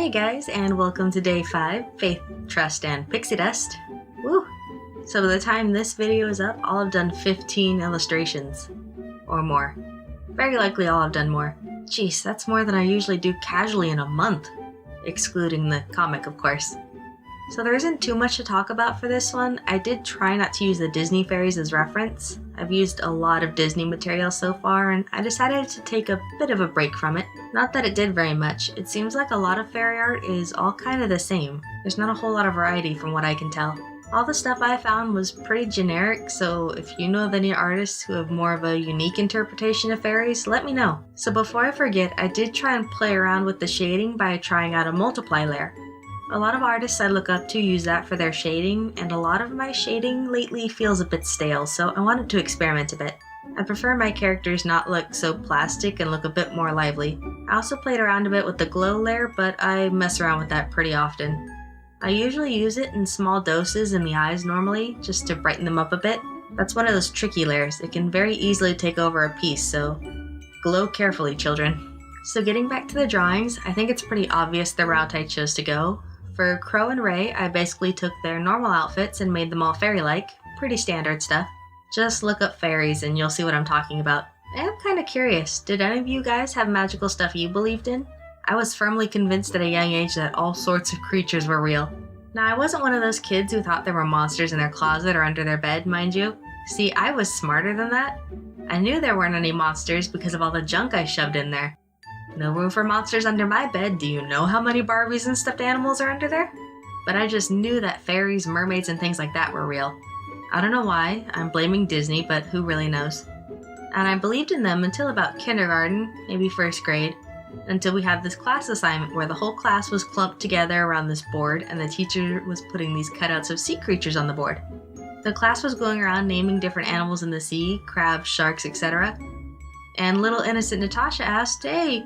Hey guys, and welcome to day 5, Faith, Trust, and Pixie Dust. Woo! So by the time this video is up, I'll have done 15 illustrations. Or more. Very likely I'll have done more. Jeez, that's more than I usually do casually in a month. Excluding the comic, of course. So there isn't too much to talk about for this one. I did try not to use the Disney fairies as reference. I've used a lot of Disney material so far, and I decided to take a bit of a break from it. Not that it did very much. It seems like a lot of fairy art is all kind of the same. There's not a whole lot of variety from what I can tell. All the stuff I found was pretty generic, so if you know of any artists who have more of a unique interpretation of fairies, let me know. So before I forget, I did try and play around with the shading by trying out a multiply layer. A lot of artists I look up to use that for their shading, and a lot of my shading lately feels a bit stale, so I wanted to experiment a bit. I prefer my characters not look so plastic and look a bit more lively. I also played around a bit with the glow layer, but I mess around with that pretty often. I usually use it in small doses in the eyes normally, just to brighten them up a bit. That's one of those tricky layers. It can very easily take over a piece, so glow carefully, children. So getting back to the drawings, I think it's pretty obvious the route I chose to go. For Crow and Ray, I basically took their normal outfits and made them all fairy-like. Pretty standard stuff. Just look up fairies and you'll see what I'm talking about. I am kind of curious, did any of you guys have magical stuff you believed in? I was firmly convinced at a young age that all sorts of creatures were real. Now, I wasn't one of those kids who thought there were monsters in their closet or under their bed, mind you. See, I was smarter than that. I knew there weren't any monsters because of all the junk I shoved in there. No room for monsters under my bed. Do you know how many Barbies and stuffed animals are under there? But I just knew that fairies, mermaids, and things like that were real. I don't know why. I'm blaming Disney, but who really knows? And I believed in them until about kindergarten, maybe first grade, until we had this class assignment where the whole class was clumped together around this board and the teacher was putting these cutouts of sea creatures on the board. The class was going around naming different animals in the sea, crabs, sharks, etc. And little innocent Natasha asked, "Hey,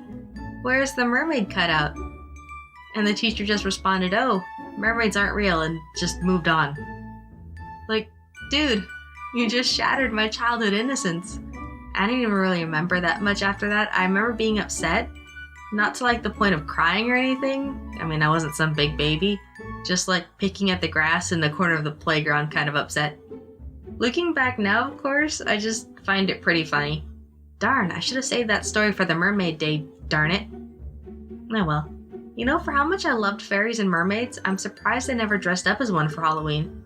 where's the mermaid cutout?" And the teacher just responded, "Oh, mermaids aren't real," and just moved on. Like, dude, you just shattered my childhood innocence. I didn't even really remember that much after that. I remember being upset. Not to like the point of crying or anything. I mean, I wasn't some big baby. Just like picking at the grass in the corner of the playground kind of upset. Looking back now, of course, I just find it pretty funny. Darn, I should have saved that story for the mermaid day, darn it. Oh well. You know, for how much I loved fairies and mermaids, I'm surprised I never dressed up as one for Halloween.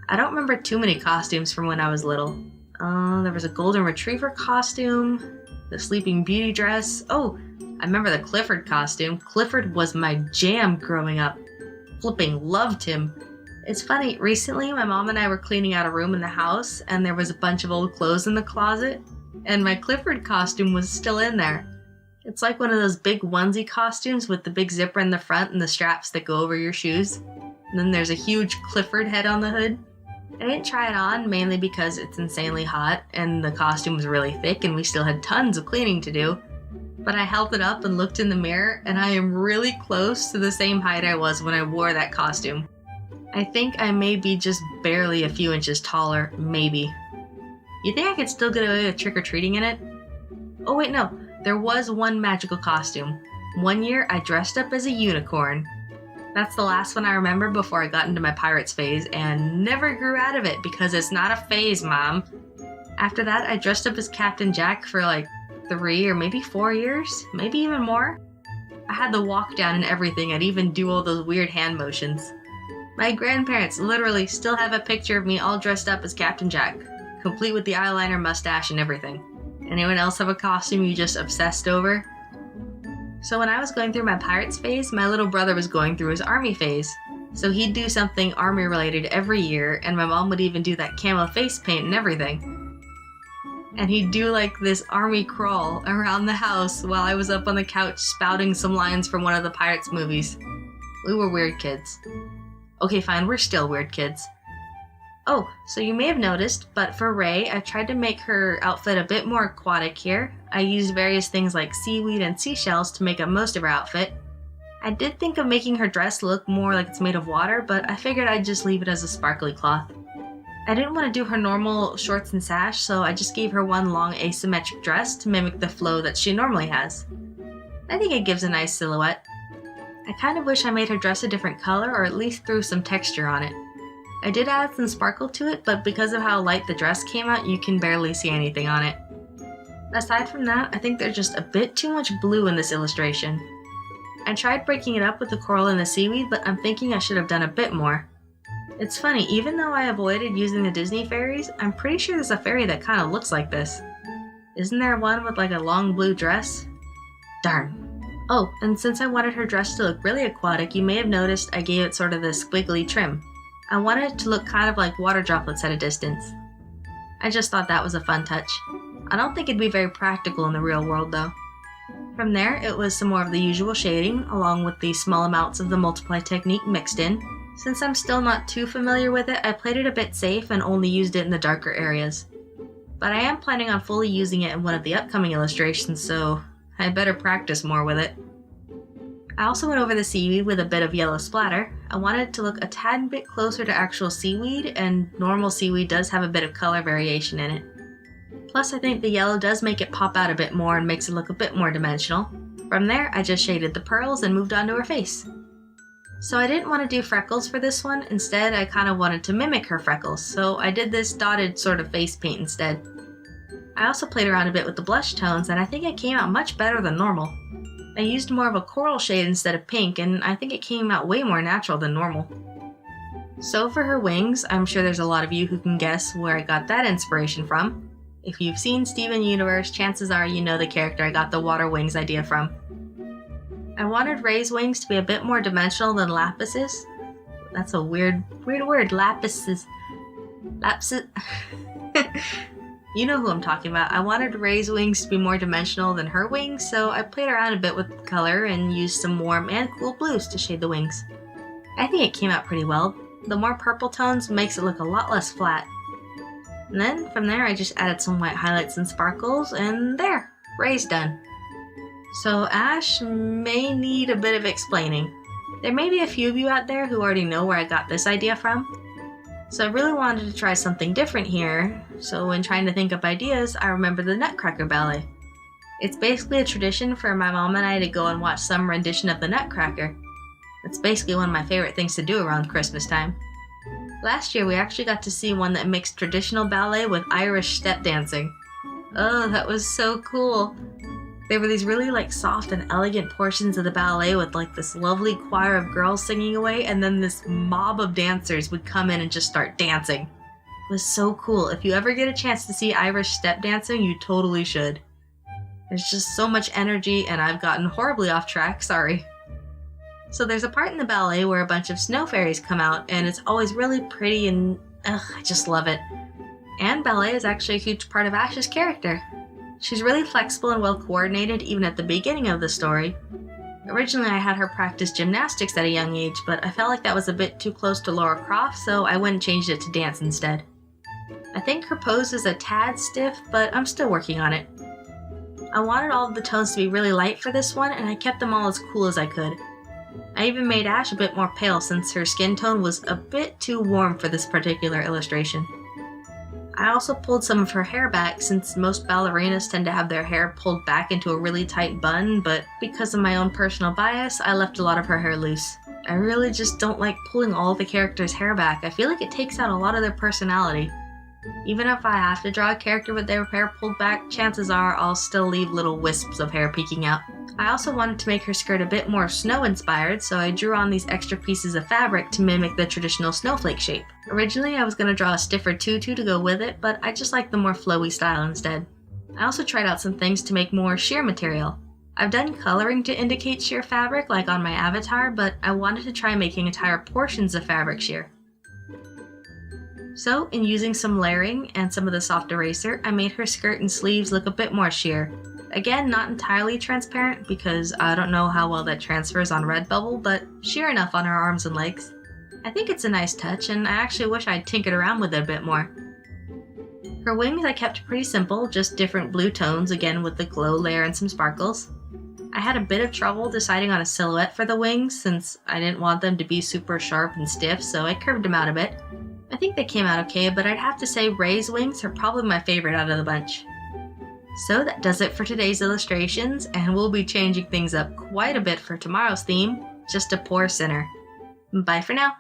I don't remember too many costumes from when I was little. There was a golden retriever costume, the Sleeping Beauty dress. Oh, I remember the Clifford costume. Clifford was my jam growing up. Flipping loved him. It's funny, recently my mom and I were cleaning out a room in the house and there was a bunch of old clothes in the closet and my Clifford costume was still in there. It's like one of those big onesie costumes with the big zipper in the front and the straps that go over your shoes. And then there's a huge Clifford head on the hood. I didn't try it on mainly because it's insanely hot and the costume was really thick and we still had tons of cleaning to do. But I held it up and looked in the mirror and I am really close to the same height I was when I wore that costume. I think I may be just barely a few inches taller, maybe. You think I could still get away with trick-or-treating in it? Oh wait, no. There was one magical costume. One year I dressed up as a unicorn. That's the last one I remember before I got into my pirates phase and never grew out of it because it's not a phase, Mom. After that, I dressed up as Captain Jack for like 3 or maybe 4 years, maybe even more. I had the walk down and everything. I'd even do all those weird hand motions. My grandparents literally still have a picture of me all dressed up as Captain Jack, complete with the eyeliner, mustache, and everything. Anyone else have a costume you just obsessed over? So when I was going through my pirates phase, my little brother was going through his army phase. So he'd do something army related every year, and my mom would even do that camo face paint and everything. And he'd do like this army crawl around the house while I was up on the couch spouting some lines from one of the Pirates movies. We were weird kids. Okay, fine, we're still weird kids. Oh, so you may have noticed, but for Ray, I tried to make her outfit a bit more aquatic here. I used various things like seaweed and seashells to make up most of her outfit. I did think of making her dress look more like it's made of water, but I figured I'd just leave it as a sparkly cloth. I didn't want to do her normal shorts and sash, so I just gave her one long asymmetric dress to mimic the flow that she normally has. I think it gives a nice silhouette. I kind of wish I made her dress a different color or at least threw some texture on it. I did add some sparkle to it, but because of how light the dress came out, you can barely see anything on it. Aside from that, I think there's just a bit too much blue in this illustration. I tried breaking it up with the coral and the seaweed, but I'm thinking I should have done a bit more. It's funny, even though I avoided using the Disney fairies, I'm pretty sure there's a fairy that kind of looks like this. Isn't there one with like a long blue dress? Darn. Oh, and since I wanted her dress to look really aquatic, you may have noticed I gave it sort of this squiggly trim. I wanted it to look kind of like water droplets at a distance. I just thought that was a fun touch. I don't think it'd be very practical in the real world though. From there, it was some more of the usual shading, along with the small amounts of the multiply technique mixed in. Since I'm still not too familiar with it, I played it a bit safe and only used it in the darker areas. But I am planning on fully using it in one of the upcoming illustrations, so I better practice more with it. I also went over the seaweed with a bit of yellow splatter. I wanted it to look a tad bit closer to actual seaweed, and normal seaweed does have a bit of color variation in it. Plus, I think the yellow does make it pop out a bit more and makes it look a bit more dimensional. From there, I just shaded the pearls and moved on to her face. So I didn't want to do freckles for this one. Instead, I kind of wanted to mimic her freckles, so I did this dotted sort of face paint instead. I also played around a bit with the blush tones, and I think it came out much better than normal. I used more of a coral shade instead of pink, and I think it came out way more natural than normal. So for her wings, I'm sure there's a lot of you who can guess where I got that inspiration from. If you've seen Steven Universe, chances are you know the character I got the water wings idea from. I wanted Ray's wings to be a bit more dimensional than Lapis's. That's a weird word, Lapis's. Lapis. You know who I'm talking about. I wanted Ray's wings to be more dimensional than her wings, so I played around a bit with color and used some warm and cool blues to shade the wings. I think it came out pretty well. The more purple tones makes it look a lot less flat. And then from there I just added some white highlights and sparkles, and there, Ray's done. So Ash may need a bit of explaining. There may be a few of you out there who already know where I got this idea from. So I really wanted to try something different here, so when trying to think up ideas, I remembered the Nutcracker Ballet. It's basically a tradition for my mom and I to go and watch some rendition of the Nutcracker. It's basically one of my favorite things to do around Christmas time. Last year we actually got to see one that mixed traditional ballet with Irish step dancing. Oh, that was so cool. There were these really soft and elegant portions of the ballet with this lovely choir of girls singing away, and then this mob of dancers would come in and just start dancing. It was so cool. If you ever get a chance to see Irish step dancing, you totally should. There's just so much energy, and I've gotten horribly off track, sorry. So there's a part in the ballet where a bunch of snow fairies come out, and it's always really pretty and I just love it. And ballet is actually a huge part of Ash's character. She's really flexible and well coordinated even at the beginning of the story. Originally I had her practice gymnastics at a young age, but I felt like that was a bit too close to Laura Croft, so I went and changed it to dance instead. I think her pose is a tad stiff, but I'm still working on it. I wanted all of the tones to be really light for this one, and I kept them all as cool as I could. I even made Ash a bit more pale since her skin tone was a bit too warm for this particular illustration. I also pulled some of her hair back since most ballerinas tend to have their hair pulled back into a really tight bun, but because of my own personal bias, I left a lot of her hair loose. I really just don't like pulling all the characters' hair back. I feel like it takes out a lot of their personality. Even if I have to draw a character with their hair pulled back, chances are I'll still leave little wisps of hair peeking out. I also wanted to make her skirt a bit more snow-inspired, so I drew on these extra pieces of fabric to mimic the traditional snowflake shape. Originally, I was going to draw a stiffer tutu to go with it, but I just like the more flowy style instead. I also tried out some things to make more sheer material. I've done coloring to indicate sheer fabric, like on my avatar, but I wanted to try making entire portions of fabric sheer. So, in using some layering and some of the soft eraser, I made her skirt and sleeves look a bit more sheer. Again, not entirely transparent because I don't know how well that transfers on Redbubble, but sheer enough on her arms and legs. I think it's a nice touch, and I actually wish I'd tinkered around with it a bit more. Her wings I kept pretty simple, just different blue tones, again with the glow layer and some sparkles. I had a bit of trouble deciding on a silhouette for the wings since I didn't want them to be super sharp and stiff, so I curved them out a bit. I think they came out okay, but I'd have to say Ray's wings are probably my favorite out of the bunch. So that does it for today's illustrations, and we'll be changing things up quite a bit for tomorrow's theme, just a poor sinner. Bye for now.